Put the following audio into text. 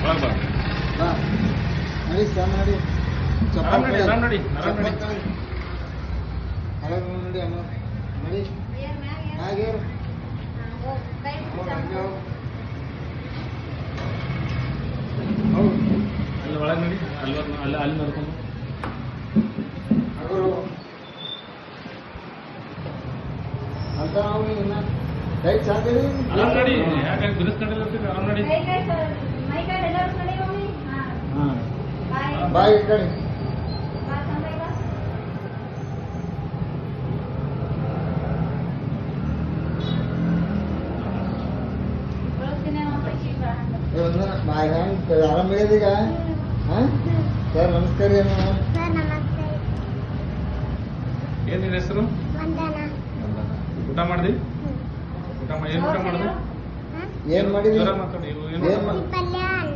ನಡಿ ಸ್ನಾನ ನಡಿ ಆರಾಮ್ ನಡಿ ಆರಾಮ್ ನಡಿ ನಡಿ ಅಮ್ಮ ನಡಿ ಹಾಗೇರು ಅಲ್ಲಿ ಒಳಗೆ ನಡಿ ಅಲ್ಲಿ ನೋಡ್ಕೊಂಡು ಅಂತ ನಾವು ಇನ್ನ ಕೈ ಚಾಕರಿ ಆರಾಮ್ ನಡಿ ಯಾಕೆ ಬಿಡಿಸ್ಕೊಂಡಿಲ್ಲ ಆರಾಮ್ ನಡಿ ಬಾಯ್ ಕಡೆ ಆರಾಮಿದ್ದೀಗ ಸರ್ ನಮಸ್ಕಾರ ಏನ್ ನಿನ್ನ ಹೆಸರು ಊಟ ಮಾಡ್ದಿ ಊಟ ಏನು ಊಟ ಮಾಡಿದೆ ಏನ್ ಮಾಡಿದ್ರಿ ಮಾತಾಡಿ ಏನ್